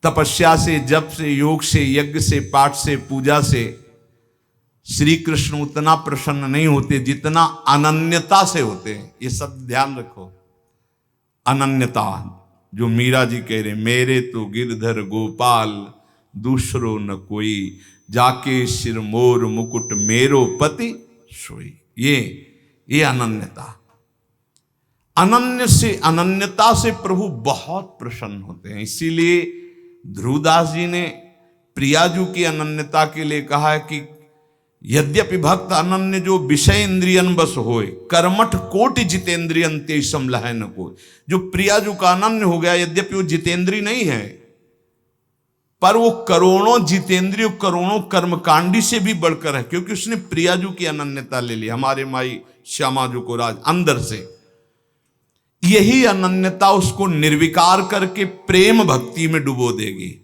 तपस्या से, जप से, योग से, यज्ञ से, पाठ से, पूजा से श्री कृष्ण उतना प्रसन्न नहीं होते जितना अनन्यता से होते हैं। ये सब ध्यान रखो। अनन्यता, जो मीरा जी कह रहे, मेरे तो गिरधर गोपाल दूसरो न कोई, जाके सिर मोर मुकुट मेरो पति सोई। ये अनन्यता, अनन्य से, अनन्यता से प्रभु बहुत प्रसन्न होते हैं। इसीलिए ध्रुवदास जी ने प्रियाजू की अनन्यता के लिए कहा है कि यद्यपि भक्त अनन्य जो विषय इंद्रियन बस होए, कर्मठ कोटि जितेंद्रियन ते समलह न कोई। जो प्रियाजू का अनन्य हो गया, यद्यपि वो जितेंद्री नहीं है, पर वो करोड़ों जितेंद्रियों, करोड़ों कर्मकांडी से भी बढ़कर है, क्योंकि उसने प्रियाजू की अनन्यता ले ली, हमारे माई श्यामाजू को राज अंदर से। यही अनन्यता उसको निर्विकार करके प्रेम भक्ति में डुबो देगी।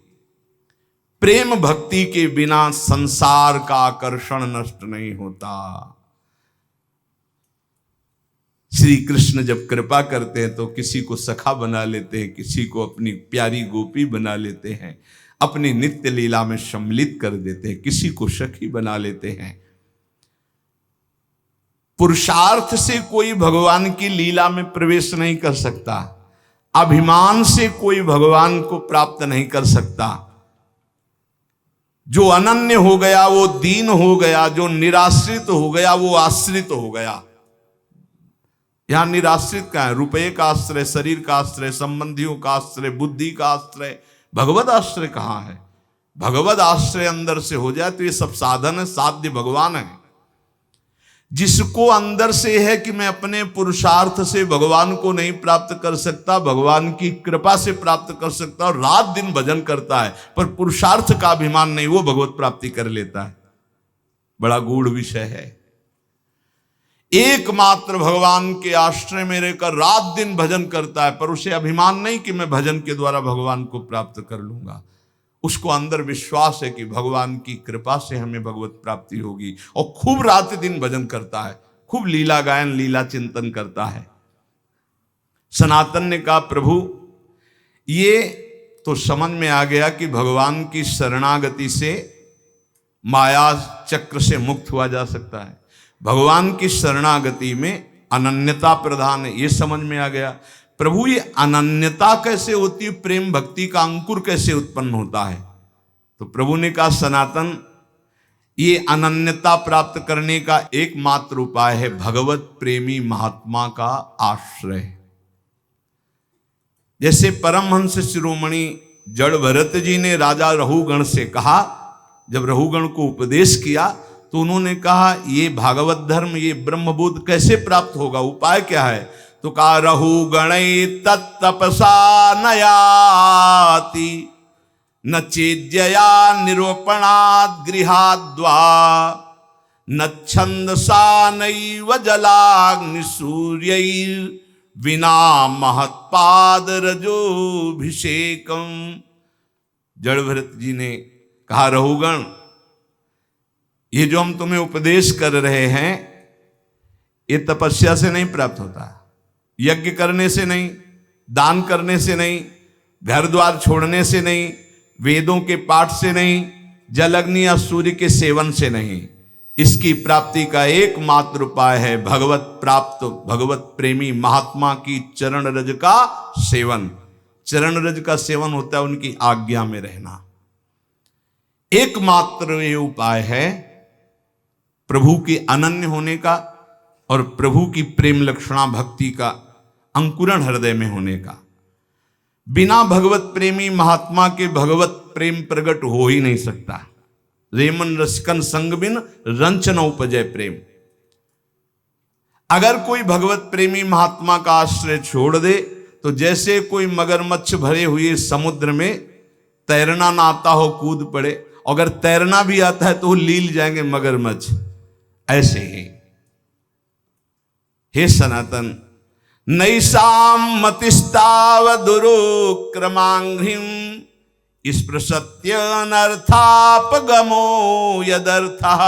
प्रेम भक्ति के बिना संसार का आकर्षण नष्ट नहीं होता। श्री कृष्ण जब कृपा करते हैं तो किसी को सखा बना लेते हैं, किसी को अपनी प्यारी गोपी बना लेते हैं, अपनी नित्य लीला में सम्मिलित कर देते हैं, किसी को सखी बना लेते हैं। पुरुषार्थ से कोई भगवान की लीला में प्रवेश नहीं कर सकता, अभिमान से कोई भगवान को प्राप्त नहीं कर सकता। जो अनन्य हो गया वो दीन हो गया, जो निराश्रित हो गया वो आश्रित हो गया। यहां निराश्रित का है, रुपये का आश्रय, शरीर का आश्रय, संबंधियों का आश्रय, बुद्धि का आश्रय, भगवत आश्रय कहां है? भगवत आश्रय अंदर से हो जाए तो ये सब साधन है, साध्य भगवान है। जिसको अंदर से है कि मैं अपने पुरुषार्थ से भगवान को नहीं प्राप्त कर सकता, भगवान की कृपा से प्राप्त कर सकता, और रात दिन भजन करता है, पर पुरुषार्थ का अभिमान नहीं, वो भगवत प्राप्ति कर लेता है। बड़ा गूढ़ विषय है। एकमात्र भगवान के आश्रय में रहकर रात दिन भजन करता है, पर उसे अभिमान नहीं कि मैं भजन के द्वारा भगवान को प्राप्त कर लूंगा। उसको अंदर विश्वास है कि भगवान की कृपा से हमें भगवत प्राप्ति होगी, और खूब रात दिन भजन करता है, खूब लीला गायन, लीला चिंतन करता है। सनातन ने कहा, प्रभु ये तो समझ में आ गया कि भगवान की शरणागति से माया चक्र से मुक्त हुआ जा सकता है, भगवान की शरणागति में अनन्यता प्रधान है, ये समझ में आ गया। प्रभु ये अनन्यता कैसे होती है, प्रेम भक्ति का अंकुर कैसे उत्पन्न होता है? तो प्रभु ने कहा, सनातन ये अनन्यता प्राप्त करने का एकमात्र उपाय है भगवत प्रेमी महात्मा का आश्रय। जैसे परमहंस शिरोमणि जड़ भरत जी ने राजा रहुगण से कहा, जब रहुगण को उपदेश किया तो उन्होंने कहा ये भागवत धर्म, ये ब्रह्मबोध कैसे प्राप्त होगा, उपाय क्या है? तो कहा, रहुगणै तत्तपसा नयाति न चेद्यया निरूपणात् गृहाद्वा न छंदसा नैव जलाग्नि सूर्यैर् विना महत्पाद रजोभिषेकम। जड़ भरत जी ने कहा, रहुगण ये जो हम तुम्हें उपदेश कर रहे हैं ये तपस्या से नहीं प्राप्त होता, यज्ञ करने से नहीं, दान करने से नहीं, घर द्वार छोड़ने से नहीं, वेदों के पाठ से नहीं, जल अग्नि या सूर्य के सेवन से नहीं। इसकी प्राप्ति का एकमात्र उपाय है भगवत प्राप्त, भगवत प्रेमी महात्मा की चरण रज का सेवन। चरण रज का सेवन होता है उनकी आज्ञा में रहना। एकमात्र ये उपाय है प्रभु के अनन्य होने का और प्रभु की प्रेम लक्षणा भक्ति का अंकुरण हृदय में होने का। बिना भगवत प्रेमी महात्मा के भगवत प्रेम प्रकट हो ही नहीं सकता। रेमन रसिकन संग बिन रंच न उपजय प्रेम। अगर कोई भगवत प्रेमी महात्मा का आश्रय छोड़ दे तो जैसे कोई मगरमच्छ भरे हुए समुद्र में तैरना ना आता हो कूद पड़े, अगर तैरना भी आता है तो वो लील जाएंगे मगरमच्छ। ऐसे ही हे सनातन, नैषाम मतिस्तावदुरुक्रमांघ्रिम स्पृशत्यनर्थापगमो यदर्थः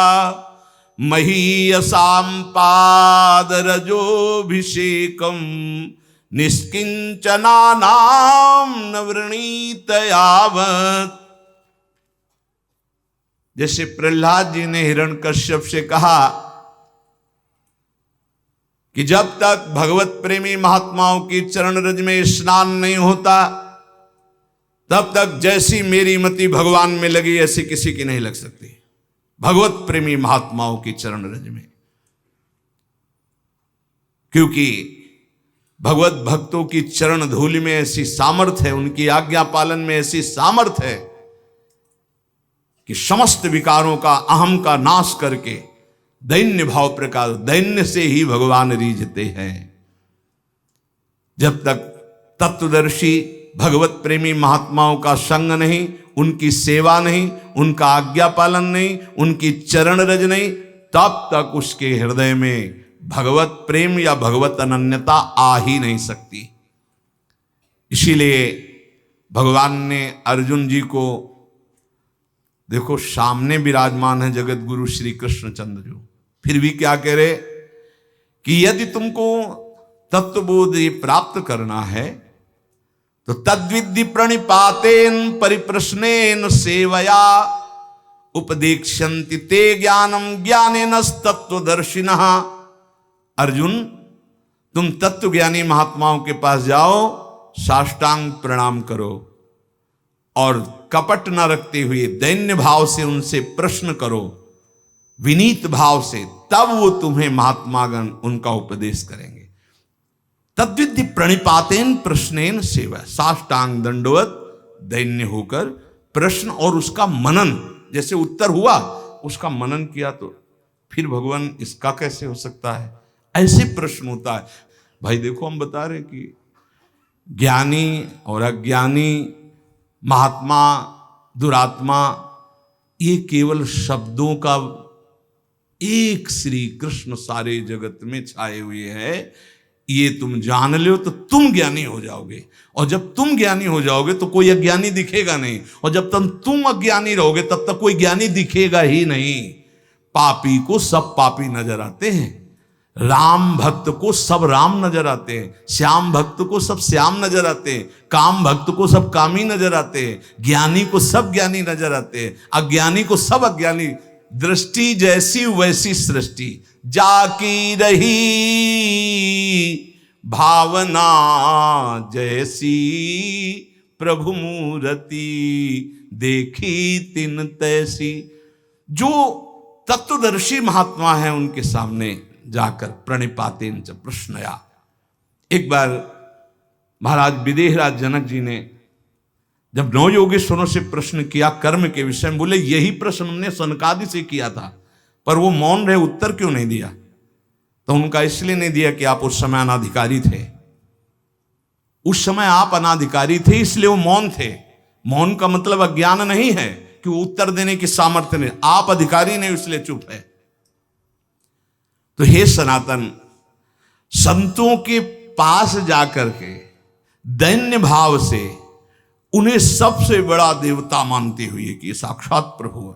महीयसां पादरजोभिषेकं निष्किंचना नाम न वृणीत यावत। जैसे प्रहलाद जी ने हिरण्यकश्यप से कहा कि जब तक भगवत प्रेमी महात्माओं की चरण रज में स्नान नहीं होता तब तक जैसी मेरी मति भगवान में लगी ऐसी किसी की नहीं लग सकती। भगवत प्रेमी महात्माओं की चरण रज में, क्योंकि भगवत भक्तों की चरण धूलि में ऐसी सामर्थ्य है, उनकी आज्ञा पालन में ऐसी सामर्थ्य है कि समस्त विकारों का, अहम का नाश करके दैन्य भाव प्रकाश, दैन्य से ही भगवान रीझते हैं। जब तक तत्वदर्शी भगवत प्रेमी महात्माओं का संग नहीं, उनकी सेवा नहीं, उनका आज्ञा पालन नहीं, उनकी चरण रज नहीं, तब तक उसके हृदय में भगवत प्रेम या भगवत अनन्यता आ ही नहीं सकती। इसीलिए भगवान ने अर्जुन जी को, देखो सामने विराजमान है जगत गुरु श्री कृष्णचंद्र जी, फिर भी क्या कह रहे कि यदि तुमको तत्वबोध प्राप्त करना है तो तद्विद्धि प्रणिपातेन परिप्रश्नेन सेवया उपदेक्ष्यन्ति ते ज्ञानम ज्ञानेन तत्वदर्शिनः। अर्जुन, तुम तत्वज्ञानी महात्माओं के पास जाओ, साष्टांग प्रणाम करो और कपट न रखते हुए दैन्य भाव से उनसे प्रश्न करो, विनीत भाव से, तब वो तुम्हें महात्मागण उनका उपदेश करेंगे। तद्विद्धि प्रणिपातेन प्रश्नेन सेवा, साष्टांग दंडवत दैन्य होकर प्रश्न और उसका मनन, जैसे उत्तर हुआ उसका मनन किया तो फिर भगवान इसका कैसे हो सकता है, ऐसे प्रश्न होता है। भाई देखो, हम बता रहे कि ज्ञानी और अज्ञानी, महात्मा, दुरात्मा, ये केवल शब्दों का एक श्री कृष्ण सारे जगत में छाए हुए हैं। ये तुम जान लो तो तुम ज्ञानी हो जाओगे, और जब तुम ज्ञानी हो जाओगे तो कोई अज्ञानी दिखेगा नहीं, और जब तक तुम अज्ञानी रहोगे तब तक कोई ज्ञानी दिखेगा ही नहीं। पापी को सब पापी नजर आते हैं, राम भक्त को सब राम नजर आते हैं, श्याम भक्त को सब श्याम नजर आते हैं, काम भक्त को सब कामी नजर आते हैं, ज्ञानी को सब ज्ञानी नजर आते हैं, अज्ञानी को सब अज्ञानी। दृष्टि जैसी वैसी सृष्टि, जाकी रही भावना जैसी, प्रभु मूर्ति देखी तिन तैसी। जो तत्वदर्शी महात्मा है उनके सामने जाकर प्रणिपातेन च प्रश्नया। एक बार महाराज विदेहराज जनक जी ने जब 9 योगेश्वरों से प्रश्न किया कर्म के विषय में, बोले यही प्रश्न हमने सनकादि से किया था, पर वो मौन रहे, उत्तर क्यों नहीं दिया? तो उनका इसलिए नहीं दिया कि आप उस समय अनाधिकारी थे। उस समय आप अनाधिकारी थे इसलिए वो मौन थे। मौन का मतलब अज्ञान नहीं है कि वो उत्तर देने की सामर्थ्य नहीं, आप अधिकारी नहीं इसलिए चुप है। तो हे सनातन, संतों के पास जाकर के दैन्य भाव से उन्हें सबसे बड़ा देवता मानते हुए कि ये साक्षात प्रभु है,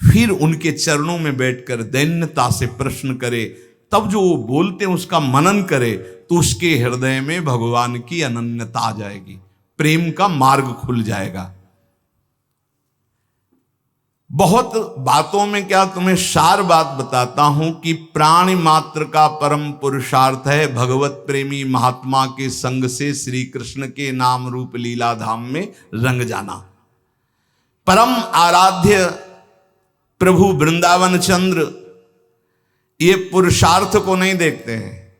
फिर उनके चरणों में बैठकर दैन्यता से प्रश्न करे, तब जो वो बोलते हैं उसका मनन करे, तो उसके हृदय में भगवान की अनन्यता आ जाएगी, प्रेम का मार्ग खुल जाएगा। बहुत बातों में क्या तुम्हें सार बात बताता हूं कि प्राणी मात्र का परम पुरुषार्थ है भगवत प्रेमी महात्मा के संग से श्री कृष्ण के नाम रूप लीला धाम में रंग जाना। परम आराध्य प्रभु वृंदावन चंद्र ये पुरुषार्थ को नहीं देखते हैं,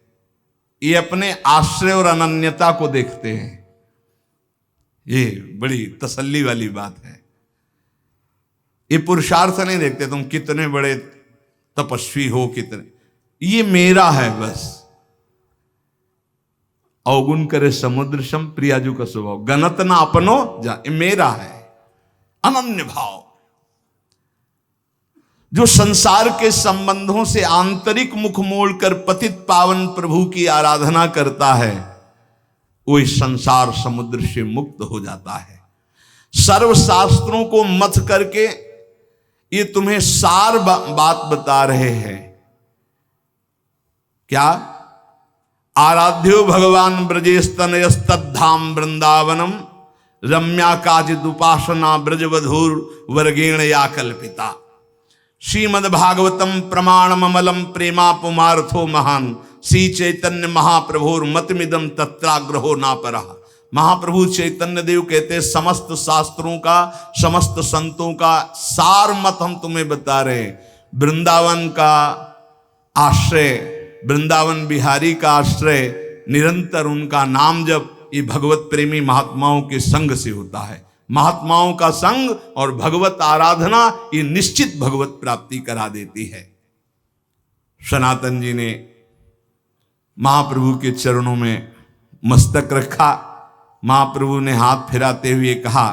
ये अपने आश्रय और अनन्यता को देखते हैं। ये बड़ी तसल्ली वाली बात है। ये पुरुषार्थ नहीं देखते तुम कितने बड़े तपस्वी हो, कितने, ये मेरा है बस। अवगुण करे समुद्र सम प्रियाजू का स्वभाव, गणत ना अपनो जा, ये मेरा है। अनन्य भाव जो संसार के संबंधों से आंतरिक मुख मोड़कर पतित पावन प्रभु की आराधना करता है, वो इस संसार समुद्र से मुक्त हो जाता है। सर्व शास्त्रों को मथ करके ये तुम्हें सार बात बता रहे हैं। क्या? आराध्यो भगवान ब्रजेस्तनयस्तद्धाम वृंदावनम रम्या काचिदुपासना ब्रजवधूर वर्गेण या कल्पिता। श्रीमद्भागवतम प्रमाणममलम प्रेमा पुमार्थो महान श्री चैतन्य महाप्रभुर मतमिदम तत्राग्रहो नापरः। महाप्रभु चैतन्य देव कहते हैं समस्त शास्त्रों का, समस्त संतों का सार मत हम तुम्हें बता रहे हैं। वृंदावन का आश्रय, वृंदावन बिहारी का आश्रय, निरंतर उनका नाम जप, ये भगवत प्रेमी महात्माओं के संग से होता है। महात्माओं का संग और भगवत आराधना ये निश्चित भगवत प्राप्ति करा देती है। सनातन जी ने महाप्रभु के चरणों में मस्तक रखा। महाप्रभु ने हाथ फिराते हुए कहा,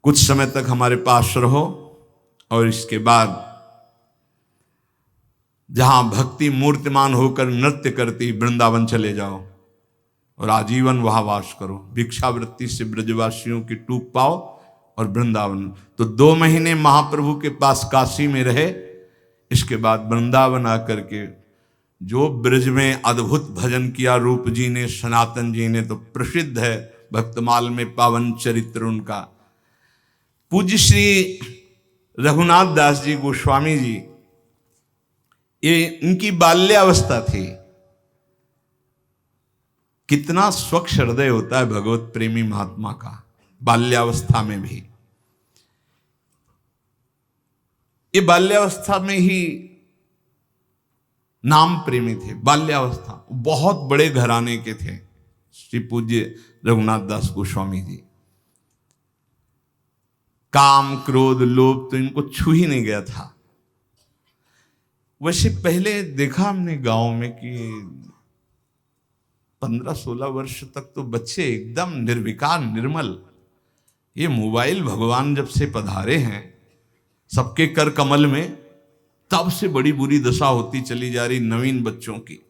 कुछ समय तक हमारे पास रहो और इसके बाद जहां भक्ति मूर्तिमान होकर नृत्य करती वृंदावन चले जाओ और आजीवन वहां वास करो। भिक्षावृत्ति से ब्रजवासियों की टूक पाओ और वृंदावन। तो 2 महीने महाप्रभु के पास काशी में रहे। इसके बाद वृंदावन आकर के जो ब्रज में अद्भुत भजन किया रूप जी ने, सनातन जी ने, तो प्रसिद्ध है भक्तमाल में पावन चरित्र उनका। पूज्य श्री रघुनाथ दास जी गोस्वामी जी, ये उनकी बाल्यावस्था थी। कितना स्वच्छ हृदय होता है भगवत प्रेमी महात्मा का, बाल्यावस्था में भी। ये बाल्यावस्था में ही नाम प्रेमी थे। बाल्यावस्था, बहुत बड़े घराने के थे श्री पूज्य रघुनाथ दास गोस्वामी जी। काम क्रोध लोभ तो इनको छू ही नहीं गया था। वैसे पहले देखा हमने गांव में कि 15-16 वर्ष तक तो बच्चे एकदम निर्विकार निर्मल। ये मोबाइल भगवान जब से पधारे हैं सबके कर कमल में, तब से बड़ी बुरी दशा होती चली जा रही नवीन बच्चों की।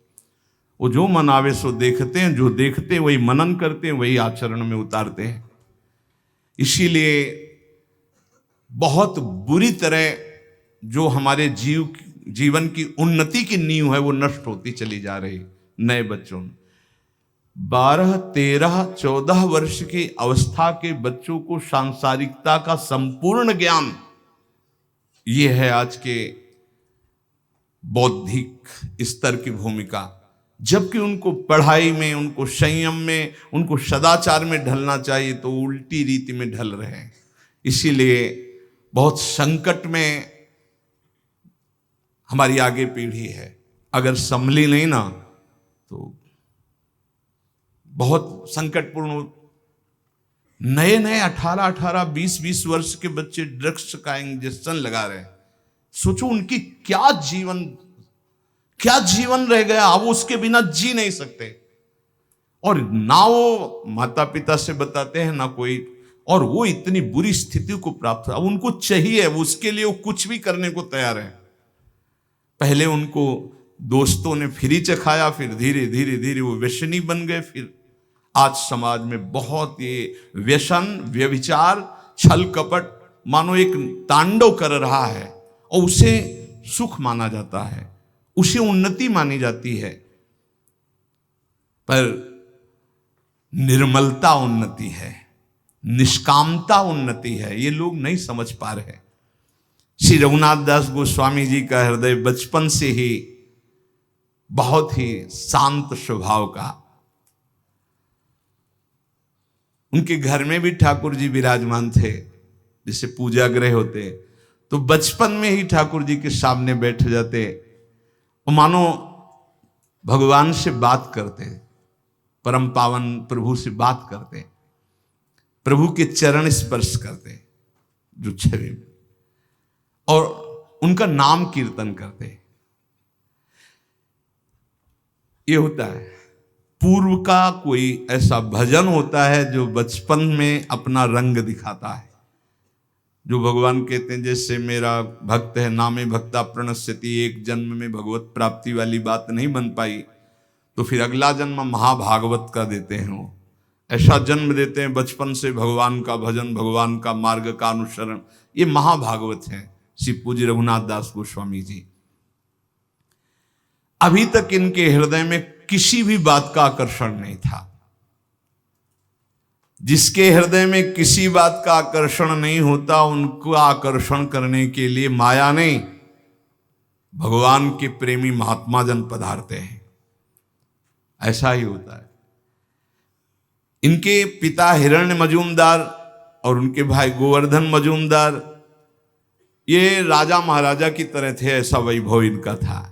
वो जो मनावे सो देखते हैं, जो देखते हैं वही मनन करते हैं, वही आचरण में उतारते हैं। इसीलिए बहुत बुरी तरह जो हमारे जीवन की उन्नति की नींव है वो नष्ट होती चली जा रही नए बच्चों में। 12, 13, 14 वर्ष की अवस्था के बच्चों को सांसारिकता का संपूर्ण ज्ञान, ये है आज के बौद्धिक स्तर की भूमिका। जबकि उनको पढ़ाई में, उनको संयम में, उनको सदाचार में ढलना चाहिए तो उल्टी रीति में ढल रहे हैं। इसीलिए बहुत संकट में हमारी आगे पीढ़ी है। अगर संभली नहीं ना तो बहुत संकटपूर्ण। नए नए 18, 20 वर्ष के बच्चे ड्रग्स का इंजेक्शन लगा रहे हैं। सोचो उनकी क्या जीवन रह गया। अब उसके बिना जी नहीं सकते। और ना वो माता पिता से बताते हैं ना कोई, और वो इतनी बुरी स्थिति को प्राप्त हुआ। अब उनको चाहिए, उसके लिए वो कुछ भी करने को तैयार है। पहले उनको दोस्तों ने फ्री चखाया, फिर धीरे धीरे वो व्यसनी बन गए। फिर आज समाज में बहुत ये व्यसन, व्यभिचार, छल कपट मानो एक तांडव कर रहा है और उसे सुख माना जाता है, उसे उन्नति मानी जाती है। पर निर्मलता उन्नति है, निष्कामता उन्नति है, ये लोग नहीं समझ पा रहे। श्री रघुनाथ दास गोस्वामी जी का हृदय बचपन से ही बहुत ही शांत स्वभाव का। उनके घर में भी ठाकुर जी विराजमान थे। जैसे पूजा गृह होते तो बचपन में ही ठाकुर जी के सामने बैठ जाते और मानो भगवान से बात करते, परम पावन प्रभु से बात करते, प्रभु के चरण स्पर्श करते जो छवि में, और उनका नाम कीर्तन करते। ये होता है। पूर्व का कोई ऐसा भजन होता है जो बचपन में अपना रंग दिखाता है, जो भगवान कहते हैं जैसे मेरा भक्त है नामे भक्ता प्रणश्यति। एक जन्म में भगवत प्राप्ति वाली बात नहीं बन पाई तो फिर अगला जन्म महाभागवत का देते हैं। वो ऐसा जन्म देते हैं बचपन से भगवान का भजन, भगवान का मार्ग का अनुसरण। ये महाभागवत है श्री पूज्य रघुनाथ दास गोस्वामी जी। अभी तक इनके हृदय में किसी भी बात का आकर्षण नहीं था। जिसके हृदय में किसी बात का आकर्षण नहीं होता, उनको आकर्षण करने के लिए माया नहीं, भगवान के प्रेमी महात्मा जन पधारते हैं। ऐसा ही होता है। इनके पिता हिरण्य मजूमदार और उनके भाई गोवर्धन मजूमदार ये राजा महाराजा की तरह थे, ऐसा वैभव इनका था।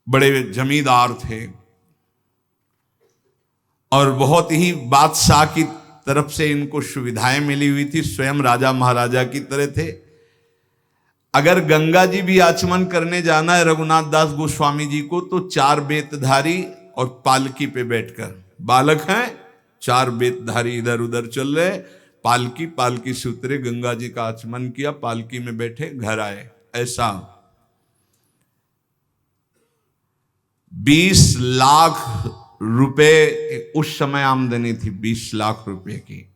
बड़े जमींदार थे और बहुत ही बादशाह की तरफ से इनको सुविधाएं मिली हुई थी, स्वयं राजा महाराजा की तरह थे। अगर गंगा जी भी आचमन करने जाना है रघुनाथ दास गोस्वामी जी को, तो 4 बेतधारी और पालकी पे बैठकर, बालक हैं 4 बेतधारी इधर उधर चल रहे, पालकी से उतरे, गंगा जी का आचमन किया, पालकी में बैठे, घर आए। ऐसा 20 लाख रुपए उस समय आमदनी थी, 20 लाख रुपए की।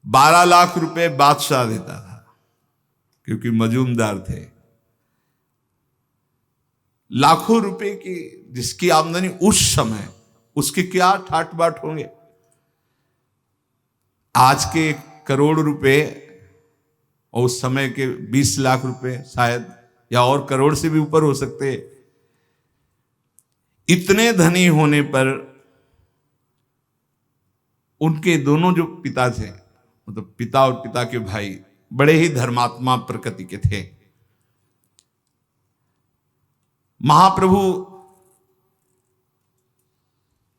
12 लाख रुपए बादशाह देता था क्योंकि मजूमदार थे। लाखों रुपए की जिसकी आमदनी उस समय, उसके क्या ठाट बाट होंगे। आज के 1 करोड़ रुपए और उस समय के 20 लाख रुपए शायद, या और करोड़ से भी ऊपर हो सकते। इतने धनी होने पर उनके दोनों जो पिता थे, मतलब पिता और पिता के भाई, बड़े ही धर्मात्मा प्रकृति के थे। महाप्रभु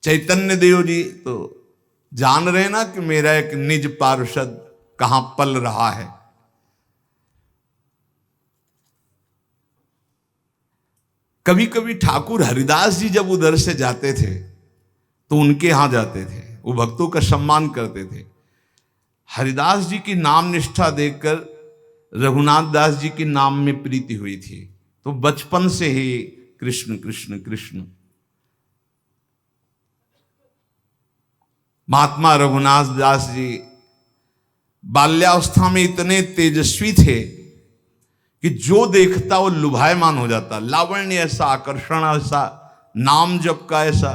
चैतन्य देव जी तो जान रहे ना कि मेरा एक निज पार्षद कहां पल रहा है। कभी कभी ठाकुर हरिदास जी जब उधर से जाते थे तो उनके यहां जाते थे, वो भक्तों का सम्मान करते थे। हरिदास जी की नाम निष्ठा देखकर रघुनाथ दास जी के नाम में प्रीति हुई थी, तो बचपन से ही कृष्ण कृष्ण कृष्ण। महात्मा रघुनाथ दास जी बाल्यावस्था में इतने तेजस्वी थे कि जो देखता वो लुभायमान हो जाता। लावण्य ऐसा, आकर्षण ऐसा, नाम जप का ऐसा,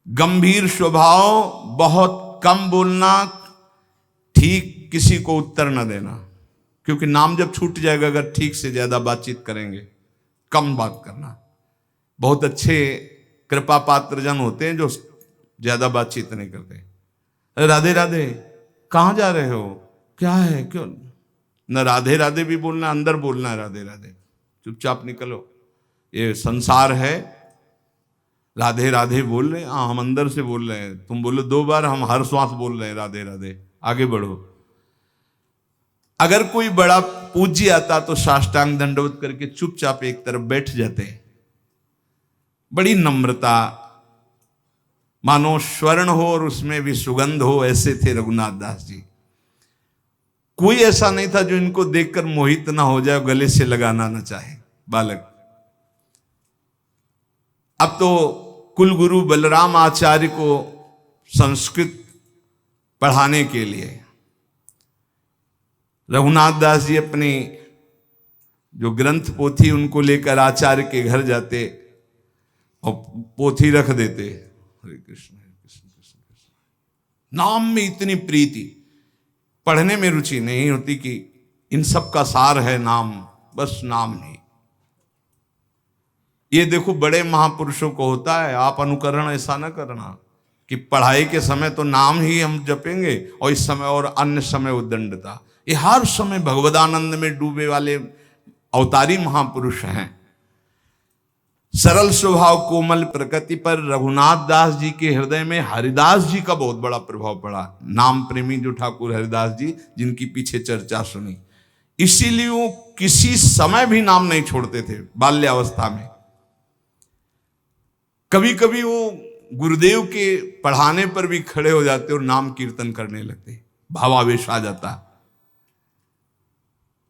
गंभीर स्वभाव, बहुत कम बोलना, ठीक किसी को उत्तर न देना, क्योंकि नाम जब छूट जाएगा अगर ठीक से ज्यादा बातचीत करेंगे। कम बात करना। बहुत अच्छे कृपा पात्र जन होते हैं जो ज्यादा बातचीत नहीं करते। राधे राधे, कहाँ जा रहे हो, क्या है, क्यों न राधे राधे भी बोलना, अंदर बोलना है राधे राधे, चुपचाप निकलो, ये संसार है। राधे राधे बोल रहे हैं, हाँ हम अंदर से बोल रहे हैं, तुम बोलो 2 बार, हम हर श्वास बोल रहे हैं राधे राधे, आगे बढ़ो। अगर कोई बड़ा पूज्य आता तो साष्टांग दंडवत करके चुपचाप एक तरफ बैठ जाते। बड़ी नम्रता, मानो स्वर्ण हो और उसमें भी सुगंध हो, ऐसे थे रघुनाथ दास जी। कोई ऐसा नहीं था जो इनको देखकर मोहित ना हो जाए, गले से लगाना ना चाहे बालक। अब तो कुलगुरु बलराम आचार्य को संस्कृत पढ़ाने के लिए रघुनाथ दास जी अपनी जो ग्रंथ पोथी उनको लेकर आचार्य के घर जाते और पोथी रख देते, हरे कृष्ण कृष्ण कृष्ण कृष्ण। नाम में इतनी प्रीति, पढ़ने में रुचि नहीं होती कि इन सब का सार है नाम, बस नाम नहीं। ये देखो बड़े महापुरुषों को होता है, आप अनुकरण ऐसा ना करना कि पढ़ाई के समय तो नाम ही हम जपेंगे और इस समय और अन्य समय उद्दंडता। ये हर समय भगवदानंद में डूबे वाले अवतारी महापुरुष हैं। सरल स्वभाव कोमल प्रकृति पर रघुनाथ दास जी के हृदय में हरिदास जी का बहुत बड़ा प्रभाव पड़ा। नाम प्रेमी जो ठाकुर हरिदास जी, जिनकी पीछे चर्चा सुनी, इसीलिए वो किसी समय भी नाम नहीं छोड़ते थे। बाल्यावस्था में कभी कभी वो गुरुदेव के पढ़ाने पर भी खड़े हो जाते और नाम कीर्तन करने लगते, भावावेश आ जाता।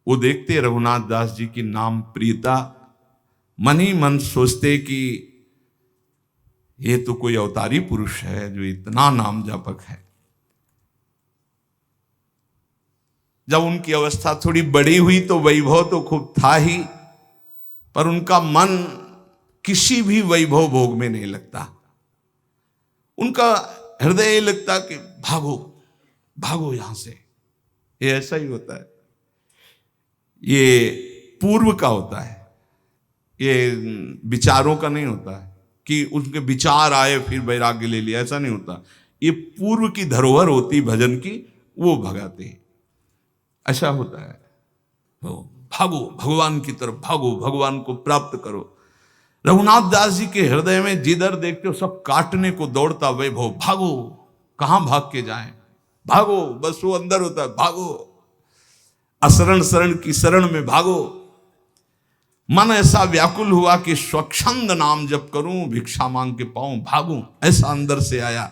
वो देखते रघुनाथ दास जी की नाम प्रियता, मन ही मन सोचते कि ये तो कोई अवतारी पुरुष है जो इतना नाम जापक है। जब उनकी अवस्था थोड़ी बड़ी हुई तो वैभव तो खूब था ही, पर उनका मन किसी भी वैभव भोग में नहीं लगता। उनका हृदय लगता कि भागो भागो यहां से। ये ऐसा ही होता है, ये पूर्व का होता है, ये विचारों का नहीं होता है कि उनके विचार आए फिर वैराग्य ले लिया, ऐसा नहीं होता। ये पूर्व की धरोहर होती भजन की, वो भगाते हैं, ऐसा होता है। तो भागो भगवान की तरफ भागो, भगवान को प्राप्त करो। रघुनाथ दास जी के हृदय में जिधर देखते हो सब काटने को दौड़ता वैभव। भागो, कहां भाग के जाएं, भागो, बस वो अंदर होता है, भागो, असरण शरण की शरण में भागो। मन ऐसा व्याकुल हुआ कि स्वच्छंद नाम जप करूं, भिक्षा मांग के पाऊं, भागूं, ऐसा अंदर से आया।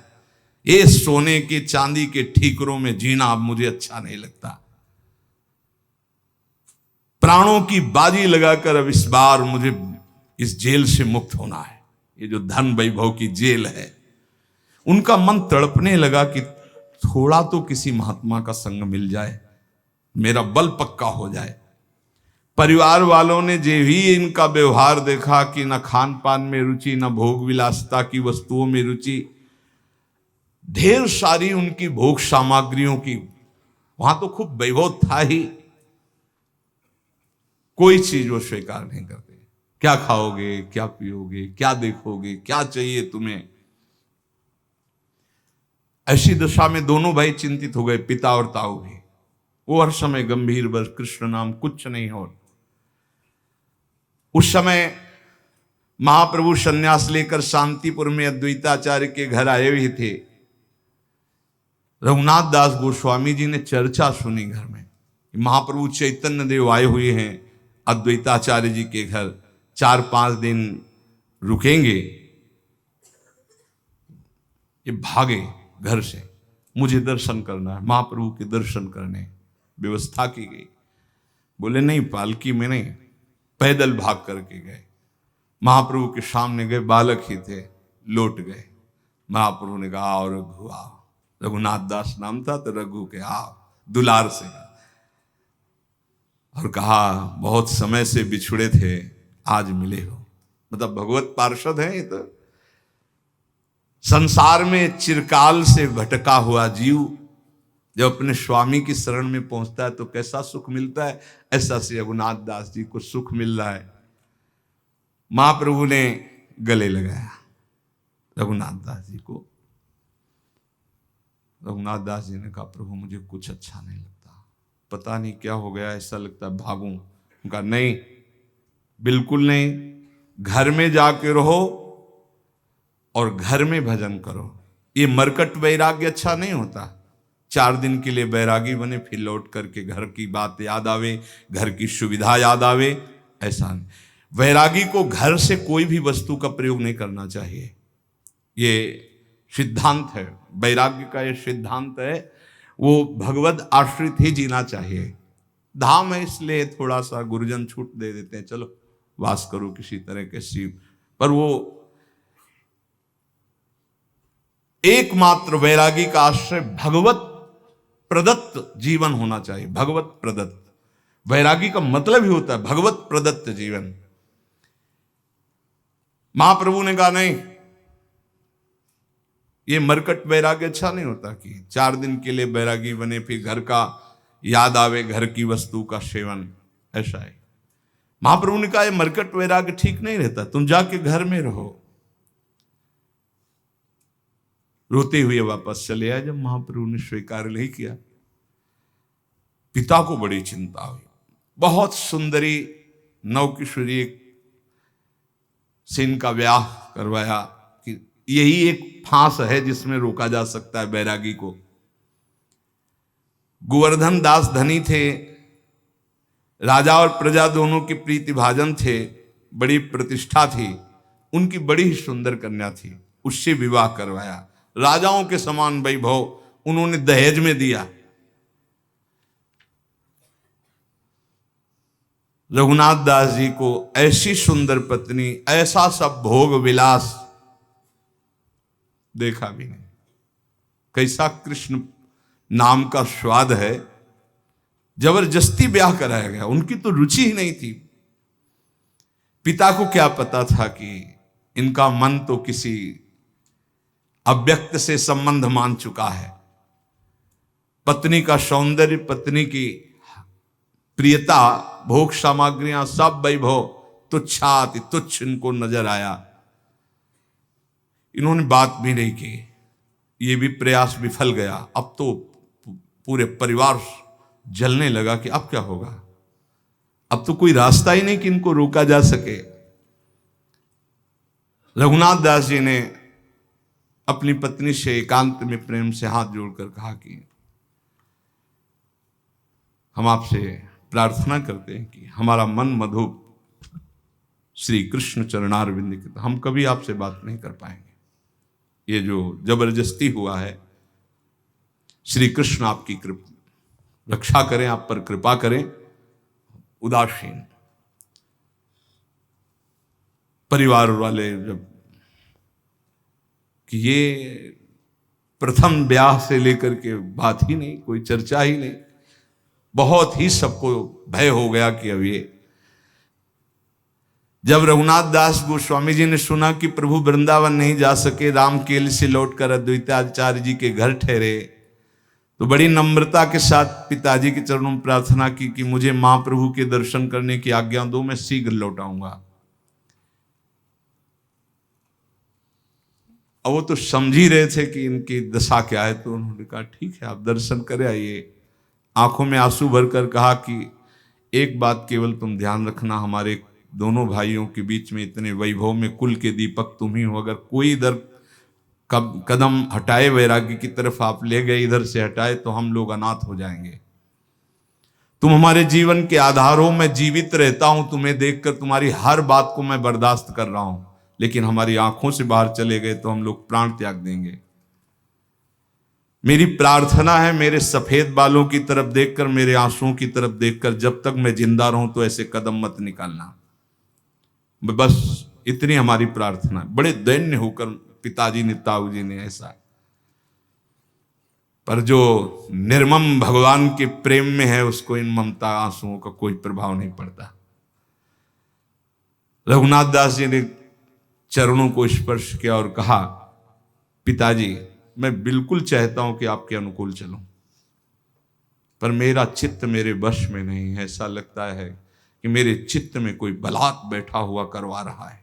ये सोने के चांदी के ठीकरों में जीना अब मुझे अच्छा नहीं लगता। प्राणों की बाजी लगाकर अब इस बार मुझे इस जेल से मुक्त होना है। ये जो धन वैभव की जेल है, उनका मन तड़पने लगा कि थोड़ा तो किसी महात्मा का संग मिल जाए, मेरा बल पक्का हो जाए। परिवार वालों ने जो भी इनका व्यवहार देखा कि न खान पान में रुचि, न भोग विलासता की वस्तुओं में रुचि, ढेर सारी उनकी भोग सामग्रियों की, वहां तो खूब वैभव था ही, कोई चीज वो स्वीकार नहीं करते। क्या खाओगे, क्या पियोगे, क्या देखोगे, क्या चाहिए तुम्हें। ऐसी दशा में दोनों भाई चिंतित हो गए, पिता और ताऊ भी। वो हर समय गंभीर, बस कृष्ण नाम, कुछ नहीं हो। उस समय महाप्रभु सन्यास लेकर शांतिपुर में अद्वैताचार्य के घर आए हुए थे। रघुनाथ दास गोस्वामी जी ने चर्चा सुनी घर में, महाप्रभु चैतन्य देव आए हुए हैं अद्वैताचार्य जी के घर, 4-5 दिन रुकेंगे। ये भागे घर से, मुझे दर्शन करना है, महाप्रभु के दर्शन करने। व्यवस्था की गई, बोले नहीं, पालकी में नहीं, पैदल भाग करके गए। महाप्रभु के सामने गए, बालक ही थे, लौट गए। महाप्रभु ने कहा, आओ रघु आओ। रघुनाथ दास नाम था तो रघु के आओ, दुलार से। और कहा, बहुत समय से बिछुड़े थे, आज मिले हो। मतलब भगवत पार्षद है ये तो। संसार में चिरकाल से भटका हुआ जीव जब अपने स्वामी की शरण में पहुंचता है तो कैसा सुख मिलता है, ऐसा से रघुनाथ दास जी को सुख मिल रहा है। महाप्रभु ने गले लगाया रघुनाथ दास जी को। रघुनाथ दास जी ने कहा, प्रभु मुझे कुछ अच्छा नहीं लगता, पता नहीं क्या हो गया, ऐसा लगता है भागूं। उनका नहीं, बिल्कुल नहीं, घर में जाके रहो और घर में भजन करो। ये मरकट वैराग्य अच्छा नहीं होता। 4 दिन के लिए वैरागी बने, फिर लौट करके घर की बात याद आवे, घर की सुविधा याद आवे, ऐसा नहीं। वैरागी को घर से कोई भी वस्तु का प्रयोग नहीं करना चाहिए। ये सिद्धांत है, वैराग्य का ये सिद्धांत है। वो भगवत आश्रित ही जीना चाहिए। धाम है इसलिए थोड़ा सा गुरुजन छूट दे देते हैं, चलो वास करो किसी तरह के शिव, पर वो एकमात्र वैरागी का आश्रय भगवत प्रदत्त जीवन होना चाहिए। भगवत प्रदत्त, वैरागी का मतलब ही होता है भगवत प्रदत्त जीवन। महाप्रभु ने कहा, नहीं, ये मरकट वैराग्य अच्छा नहीं होता कि 4 दिन के लिए वैरागी बने, फिर घर का याद आवे, घर की वस्तु का सेवन, ऐसा है। महाप्रभु ने कहा, ये मरकट वैराग्य ठीक नहीं रहता, तुम जाके घर में रहो। रोते हुए वापस चले आए। जब महाप्रभु ने स्वीकार नहीं किया, पिता को बड़ी चिंता हुई। बहुत सुंदरी नवकिशोरी से इनका ब्याह करवाया कि यही एक फांस है जिसमें रोका जा सकता है बैरागी को। गोवर्धन दास धनी थे, राजा और प्रजा दोनों के प्रीति भाजन थे, बड़ी प्रतिष्ठा थी, उनकी बड़ी ही सुंदर कन्या थी, उससे विवाह करवाया। राजाओं के समान वैभव उन्होंने दहेज में दिया। रघुनाथ दास जी को ऐसी सुंदर पत्नी, ऐसा सब भोग विलास देखा भी नहीं। कैसा कृष्ण नाम का स्वाद है जबरदस्ती ब्याह कराया गया, उनकी तो रुचि ही नहीं थी। पिता को क्या पता था कि इनका मन तो किसी अव्यक्त से संबंध मान चुका है। पत्नी का सौंदर्य, पत्नी की प्रियता, भोग सामग्रियां, सब वैभव तुच्छाति तुच्छ इनको नजर आया। इन्होंने बात भी नहीं की, ये भी प्रयास विफल गया। अब तो पूरे परिवार जलने लगा कि अब क्या होगा, अब तो कोई रास्ता ही नहीं कि इनको रोका जा सके। रघुनाथ दास जी ने अपनी पत्नी से एकांत में प्रेम से हाथ जोड़कर कहा कि हम आपसे प्रार्थना करते हैं कि हमारा मन मधुप श्री कृष्ण चरणारविंद के, हम कभी आपसे बात नहीं कर पाएंगे। ये जो जबरदस्ती हुआ है, श्री कृष्ण आपकी कृपा रक्षा करें, आप पर कृपा करें। उदासीन परिवार वाले जब कि ये प्रथम ब्याह से लेकर के बात ही नहीं, कोई चर्चा ही नहीं, बहुत ही सबको भय हो गया कि अब ये। जब रघुनाथ दास गोस्वामी जी ने सुना कि प्रभु वृंदावन नहीं जा सके, रामकेल से लौटकर अद्वैताचार्य जी के घर ठहरे, तो बड़ी नम्रता के साथ पिताजी के चरणों में प्रार्थना की कि मुझे महाप्रभु के दर्शन करने की आज्ञा दो, मैं शीघ्र लौट आऊंगा। अब वो तो समझ ही रहे थे कि इनकी दशा क्या है, तो उन्होंने कहा ठीक है, आप दर्शन करे आइए। आंखों में आंसू भरकर कहा कि एक बात केवल तुम ध्यान रखना, हमारे दोनों भाइयों के बीच में इतने वैभव में कुल के दीपक तुम ही हो, अगर कोई इधर कदम हटाए वैराग्य की तरफ आप ले गए, इधर से हटाए, तो हम लोग अनाथ हो जाएंगे। तुम हमारे जीवन के आधार हो, मैं जीवित रहता हूं, तुम्हें देखकर तुम्हारी हर बात को मैं बर्दाश्त कर रहा हूं, लेकिन हमारी आंखों से बाहर चले गए तो हम लोग प्राण त्याग देंगे। मेरी प्रार्थना है, मेरे सफेद बालों की तरफ देखकर, मेरे आंसुओं की तरफ देखकर, जब तक मैं जिंदा रहूं तो ऐसे कदम मत निकालना। बस इतनी हमारी प्रार्थना। बड़े दैन्य होकर पिताजी ने, ताऊ जी ने ऐसा, पर जो निर्मम भगवान के प्रेम में है उसको इन ममता आंसुओं का कोई प्रभाव नहीं पड़ता। रघुनाथ दास जी ने चरणों को स्पर्श किया और कहा, पिताजी मैं बिल्कुल चाहता हूं कि आपके अनुकूल चलूं, पर मेरा चित्त मेरे वश में नहीं है। ऐसा लगता है कि मेरे चित्त में कोई बलात् बैठा हुआ करवा रहा है।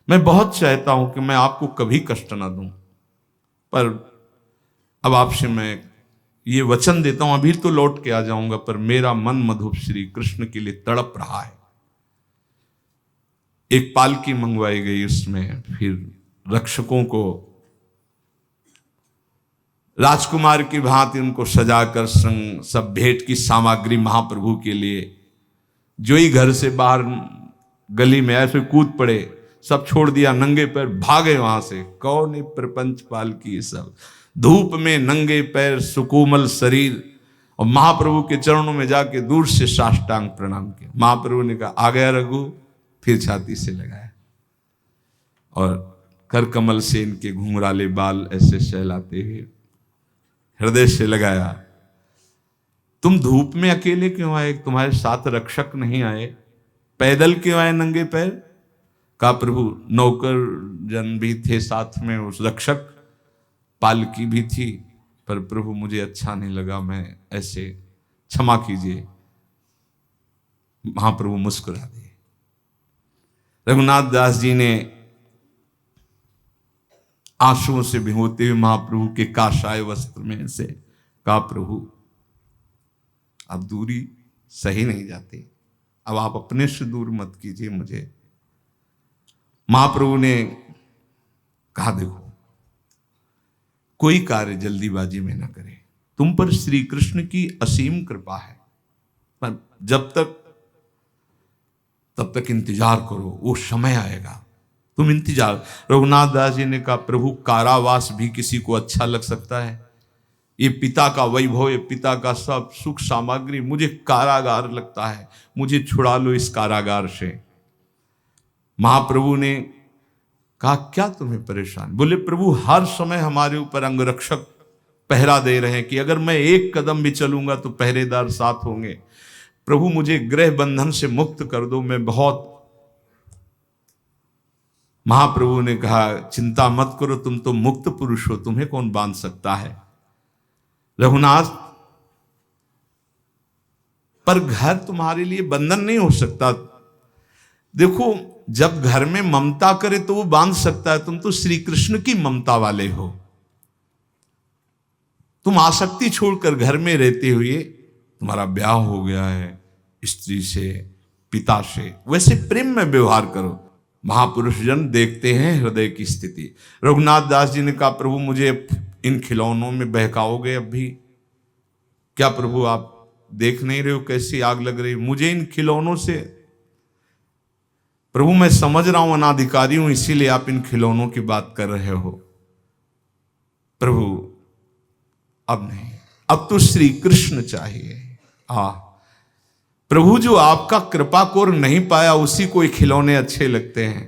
मैं बहुत चाहता हूं कि मैं आपको कभी कष्ट ना दूं, पर अब आपसे मैं ये वचन देता हूं, अभी तो लौट के आ जाऊंगा, पर मेरा मन मधुप श्री कृष्ण के लिए तड़प रहा है। एक पालकी मंगवाई गई, उसमें फिर रक्षकों को राजकुमार की भांति उनको सजाकर सब भेंट की सामग्री महाप्रभु के लिए, जो ही घर से बाहर गली में ऐसे कूद पड़े, सब छोड़ दिया, नंगे पैर भागे वहां से। कौन प्रपंच पालकी, सब धूप में नंगे पैर, सुकोमल शरीर, और महाप्रभु के चरणों में जाके दूर से साष्टांग प्रणाम किया। महाप्रभु ने कहा, आ गया रघु, फिर छाती से लगाया और कर कमल से इनके घुंघराले बाल ऐसे सहलाते हुए हृदय से लगाया। तुम धूप में अकेले क्यों आए, तुम्हारे साथ रक्षक नहीं आए, पैदल क्यों आए नंगे पैर? कहा, प्रभु नौकर जन भी थे साथ में, उस रक्षक पालकी भी थी, पर प्रभु मुझे अच्छा नहीं लगा, मैं ऐसे, क्षमा कीजिए। महाप्रभु मुस्कुरा दिए। रघुनाथ दास जी ने आंसुओं से भिगोते हुए महाप्रभु के काशाय वस्त्र में से कहा, प्रभु अब दूरी सही नहीं जाती, अब आप अपने से दूर मत कीजिए मुझे। महाप्रभु ने कहा, देखो कोई कार्य जल्दीबाजी में ना करे, तुम पर श्री कृष्ण की असीम कृपा है, पर जब तक तब तक इंतजार करो, वो समय आएगा, तुम इंतजार। रघुनाथ दास जी ने कहा, प्रभु कारावास भी किसी को अच्छा लग सकता है? ये पिता का वैभव, ये पिता का सब सुख सामग्री मुझे कारागार लगता है, मुझे छुड़ा लो इस कारागार से। महाप्रभु ने कहा, क्या तुम्हें परेशान? बोले, प्रभु हर समय हमारे ऊपर अंगरक्षक पहरा दे रहे हैं कि अगर मैं एक कदम भी चलूंगा तो पहरेदार साथ होंगे। प्रभु मुझे गृह बंधन से मुक्त कर दो, मैं बहुत। महाप्रभु ने कहा चिंता मत करो, तुम तो मुक्त पुरुष हो, तुम्हें कौन बांध सकता है। रघुनाथ, पर घर तुम्हारे लिए बंधन नहीं हो सकता। देखो, जब घर में ममता करे तो वो बांध सकता है, तुम तो श्री कृष्ण की ममता वाले हो। तुम आसक्ति छोड़कर घर में रहते हुए, तुम्हारा ब्याह हो गया है स्त्री से, पिता से, वैसे प्रेम में व्यवहार करो। महापुरुष जन देखते हैं हृदय की स्थिति। रघुनाथ दास जी ने कहा प्रभु मुझे इन खिलौनों में बहकाओगे अब भी? क्या प्रभु आप देख नहीं रहे हो कैसी आग लग रही मुझे इन खिलौनों से? प्रभु मैं समझ रहा हूं अनाधिकारी हूं, इसीलिए आप इन खिलौनों की बात कर रहे हो। प्रभु अब नहीं, अब तो श्री कृष्ण चाहिए। प्रभु जो आपका कृपा कोर नहीं पाया उसी को खिलौने अच्छे लगते हैं।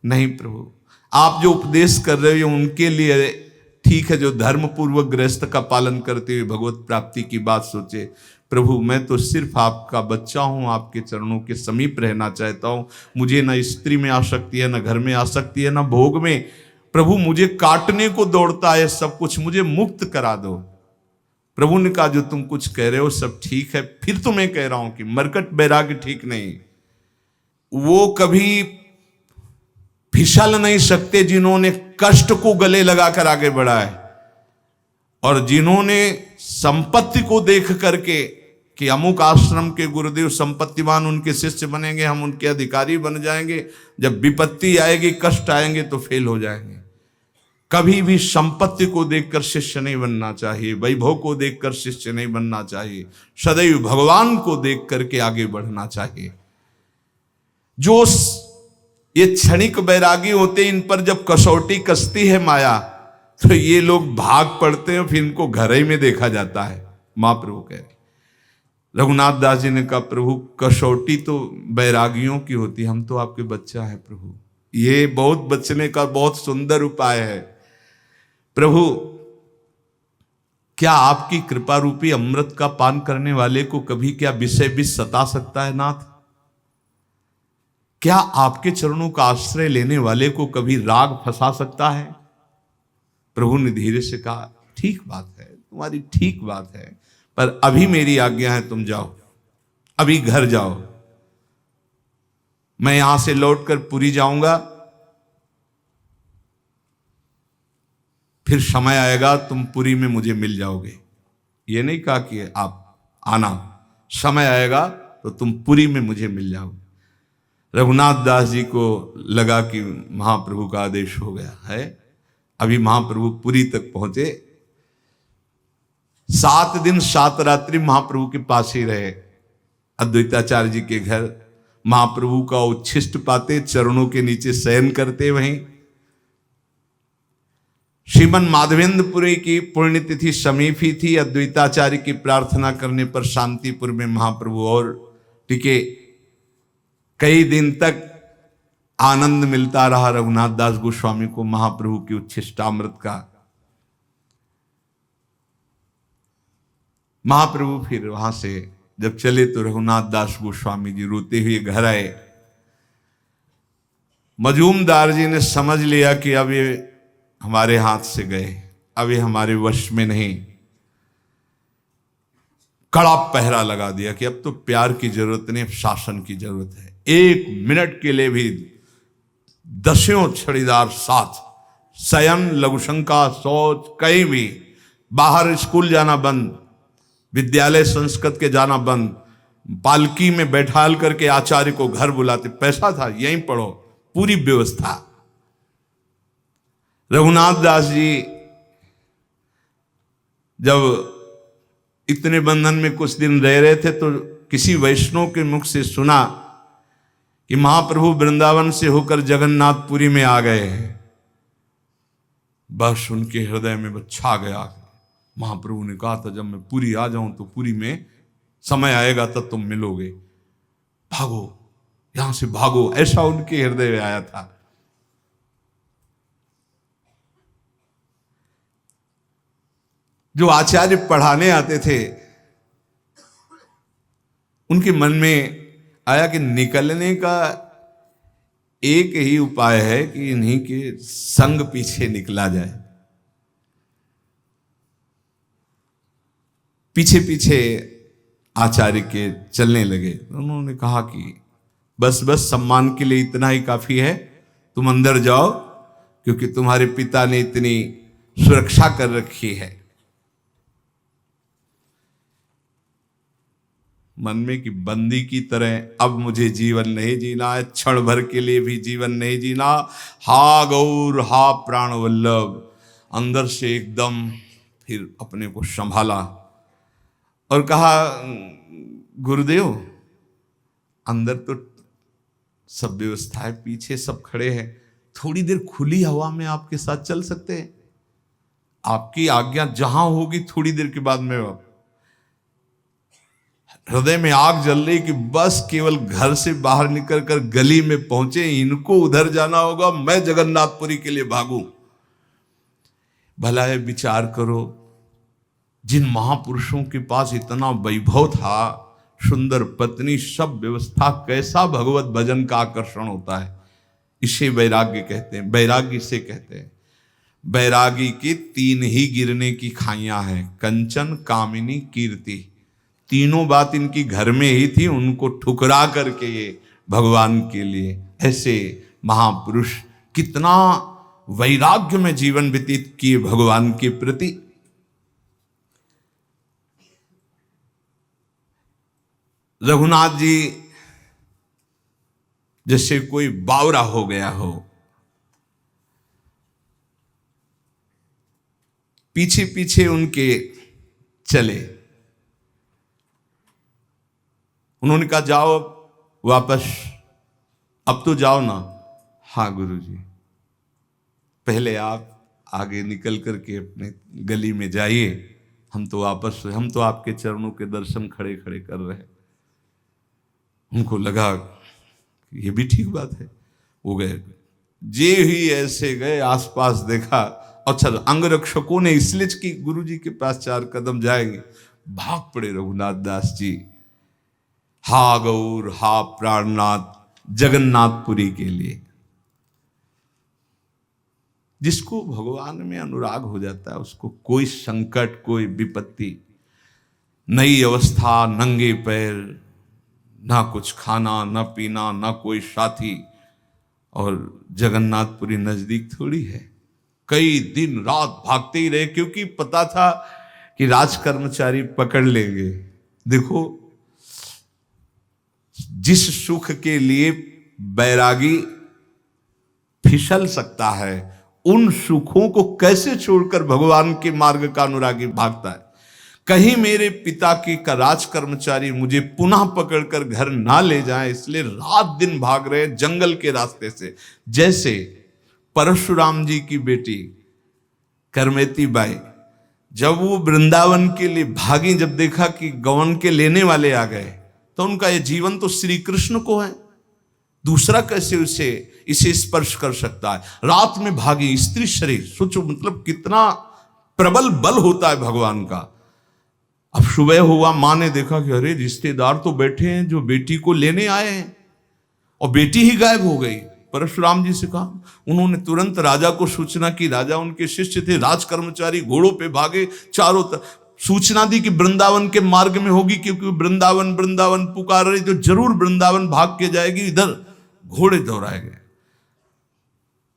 नहीं प्रभु, आप जो उपदेश कर रहे हो उनके लिए ठीक है, जो धर्म पूर्वक गृहस्थ का पालन करते हुए भगवत प्राप्ति की बात सोचे। प्रभु मैं तो सिर्फ आपका बच्चा हूं, आपके चरणों के समीप रहना चाहता हूं। मुझे ना स्त्री में आसक्ति है, ना घर में आसक्ति है, ना भोग में। प्रभु मुझे काटने को दौड़ता है सब कुछ, मुझे मुक्त करा दो। प्रभु ने कहा जो तुम कुछ कह रहे हो सब ठीक है, फिर तो मैं कह रहा हूं कि मरकट बैराग्य ठीक नहीं। वो कभी फिसल नहीं सकते जिन्होंने कष्ट को गले लगाकर आगे बढ़ा है, और जिन्होंने संपत्ति को देख करके कि अमुक आश्रम के गुरुदेव संपत्तिवान, उनके शिष्य बनेंगे, हम उनके अधिकारी बन जाएंगे, जब विपत्ति आएगी कष्ट आएंगे तो फेल हो जाएंगे। कभी भी संपत्ति को देखकर शिष्य नहीं बनना चाहिए, वैभव को देखकर शिष्य नहीं बनना चाहिए, सदैव भगवान को देख करके आगे बढ़ना चाहिए। जो ये क्षणिक बैरागी होते, इन पर जब कसौटी कसती है माया तो ये लोग भाग पड़ते हैं, फिर इनको घर ही में देखा जाता है। महाप्रभु कह रहे, रघुनाथ दास जी ने कहा प्रभु कसौटी तो बैरागियों की होती, हम तो आपके बच्चा है प्रभु। ये बहुत बचने का बहुत सुंदर उपाय है। प्रभु क्या आपकी कृपा रूपी अमृत का पान करने वाले को कभी क्या विषय विष सता सकता है नाथ? क्या आपके चरणों का आश्रय लेने वाले को कभी राग फंसा सकता है? प्रभु ने धीरे से कहा ठीक बात है, तुम्हारी ठीक बात है, पर अभी मेरी आज्ञा है तुम जाओ, अभी घर जाओ। मैं यहां से लौटकर पुरी जाऊंगा, फिर समय आएगा तुम पुरी में मुझे मिल जाओगे। ये नहीं कहा कि आप आना, समय आएगा तो तुम पुरी में मुझे मिल जाओगे। रघुनाथ दास जी को लगा कि महाप्रभु का आदेश हो गया है। अभी महाप्रभु पुरी तक पहुंचे, 7 दिन 7 रात्रि महाप्रभु के पास ही रहे, अद्वैताचार्य जी के घर। महाप्रभु का उच्छिष्ट पाते, चरणों के नीचे शयन करते। वहीं श्रीमन माधवेंद्रपुरी की पुण्यतिथि समीप ही थी। अद्वैताचार्य की प्रार्थना करने पर शांतिपुर में महाप्रभु और टिके। कई दिन तक आनंद मिलता रहा रघुनाथ दास गोस्वामी को महाप्रभु की उच्छिष्टामृत का। महाप्रभु फिर वहां से जब चले तो रघुनाथ दास गोस्वामी जी रोते हुए घर आए। मजूमदार जी ने समझ लिया कि अब ये हमारे हाथ से गए, अब ये हमारे वश में नहीं। कड़ा पहरा लगा दिया कि अब तो प्यार की जरूरत नहीं, अब शासन की जरूरत है। 1 मिनट के लिए भी दसियों छड़ीदार साथ, शयन, लघुशंका, शौच, कहीं भी बाहर, स्कूल जाना बंद, विद्यालय संस्कृत के जाना बंद, पालकी में बैठाल करके आचार्य को घर बुलाते, पैसा था यहीं पढ़ो, पूरी व्यवस्था। रघुनाथ दास जी जब इतने बंधन में कुछ दिन रह रहे थे तो किसी वैष्णव के मुख से सुना कि महाप्रभु वृंदावन से होकर जगन्नाथपुरी में आ गए हैं। बस उनके हृदय में छा गया। महाप्रभु ने कहा था जब मैं पुरी आ जाऊं तो पुरी में समय आएगा तब तुम मिलोगे, भागो यहां से भागो, ऐसा उनके हृदय में आया था। जो आचार्य पढ़ाने आते थे, उनके मन में आया कि निकलने का एक ही उपाय है कि इन्हीं के संग पीछे निकला जाए। पीछे पीछे आचार्य के चलने लगे। उन्होंने कहा कि बस बस सम्मान के लिए इतना ही काफी है, तुम अंदर जाओ, क्योंकि तुम्हारे पिता ने इतनी सुरक्षा कर रखी है। मन में कि बंदी की तरह अब मुझे जीवन नहीं जीना है, क्षण भर के लिए भी जीवन नहीं जीना। हा गौर हा प्राण वल्लभ, अंदर से एकदम फिर अपने को संभाला और कहा, गुरुदेव अंदर तो सब व्यवस्था है, पीछे सब खड़े हैं, थोड़ी देर खुली हवा में आपके साथ चल सकते हैं? आपकी आज्ञा जहां होगी थोड़ी देर के बाद में। हृदय में आग जल रही कि बस केवल घर से बाहर निकल कर गली में पहुंचे, इनको उधर जाना होगा, मैं जगन्नाथपुरी के लिए भागूं। भला है विचार करो, जिन महापुरुषों के पास इतना वैभव था, सुंदर पत्नी, सब व्यवस्था, कैसा भगवत भजन का आकर्षण होता है। इसे वैराग्य कहते हैं, वैराग्य इसे कहते हैं। वैरागी की तीन ही गिरने की खाइयां हैं, कंचन, कामिनी, कीर्ति। तीनों बात इनकी घर में ही थी, उनको ठुकरा करके ये भगवान के लिए। ऐसे महापुरुष कितना वैराग्य में जीवन व्यतीत किए भगवान के प्रति। रघुनाथ जी जैसे कोई बावरा हो गया हो, पीछे पीछे उनके चले। उन्होंने कहा, जाओ वापस, अब तो जाओ ना। हाँ गुरुजी, पहले आप आगे निकल करके अपने गली में जाइए, हम तो आपके चरणों के दर्शन खड़े खड़े कर रहे हैं। उनको लगा ये भी ठीक बात है, वो गए। जे ही ऐसे गए, आसपास देखा, अच्छा अंगरक्षकों ने इसलिए कि गुरुजी के पास 4 कदम जाएंगे, भाग पड़े रघुनाथ दास जी। हा गौर हा प्राणनाथ, जगन्नाथपुरी के लिए। जिसको भगवान में अनुराग हो जाता है, उसको कोई संकट, कोई विपत्ति, नई अवस्था, नंगे पैर, ना कुछ खाना ना पीना, ना कोई साथी, और जगन्नाथपुरी नजदीक थोड़ी है। कई दिन रात भागते ही रहे, क्योंकि पता था कि राज कर्मचारी पकड़ लेंगे। देखो, जिस सुख के लिए बैरागी फिसल सकता है, उन सुखों को कैसे छोड़कर भगवान के मार्ग का अनुरागी भागता है। कहीं मेरे पिता की का राज कर्मचारी मुझे पुनः पकड़कर घर ना ले जाए, इसलिए रात दिन भाग रहे जंगल के रास्ते से। जैसे परशुराम जी की बेटी करमेती बाई, जब वो वृंदावन के लिए भागी, जब देखा कि गवन के लेने वाले आ गए, तो उनका ये जीवन तो श्री कृष्ण को है, दूसरा कैसे इसे स्पर्श कर सकता है। रात में भागी, स्त्री शरीर, सोचो मतलब कितना प्रबल बल होता है भगवान का। अब सुबह हुआ, मां ने देखा कि अरे रिश्तेदार तो बैठे हैं जो बेटी को लेने आए हैं, और बेटी ही गायब हो गई। परशुराम जी से कहा, उन्होंने तुरंत राजा को सूचना की। राजा उनके शिष्य थे, राज कर्मचारी घोड़ों पे भागे, चारों तरफ सूचना दी कि वृंदावन के मार्ग में होगी, क्योंकि वृंदावन वृंदावन पुकार रही, तो जरूर वृंदावन भाग के जाएगी। इधर घोड़े दौड़ाए गए।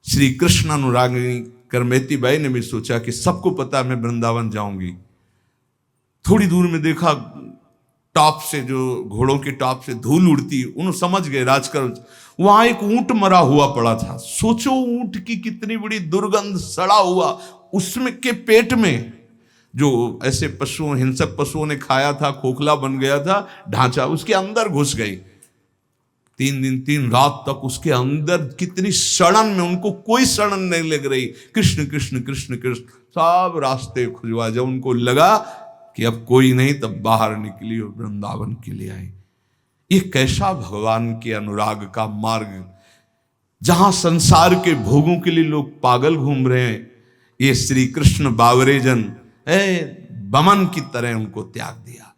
श्री कृष्ण अनुरागिनी करमेती बाई ने भी सोचा कि सबको पता मैं वृंदावन जाऊंगी। थोड़ी दूर में देखा, टॉप से, जो घोड़ों के टॉप से धूल उड़ती, उन्होंने समझ गए राजकर। वहां एक ऊंट मरा हुआ पड़ा था। सोचो ऊंट की कितनी बड़ी दुर्गंध, सड़ा हुआ, उसमें के पेट में जो ऐसे पशुओं, हिंसक पशुओं ने खाया था, खोखला बन गया था ढांचा, उसके अंदर घुस गई। 3 दिन 3 रात तक उसके अंदर कितनी सड़न में, उनको कोई सड़न नहीं लग रही। कृष्ण कृष्ण कृष्ण कृष्ण, सब रास्ते खुजवा। जब उनको लगा कि अब कोई नहीं, तब बाहर निकली और वृंदावन के लिए आई। ये कैसा भगवान के अनुराग का मार्ग, जहां संसार के भोगों के लिए लोग पागल घूम रहे हैं, ये श्री कृष्ण बावरे जन बमन की तरह उनको त्याग दिया।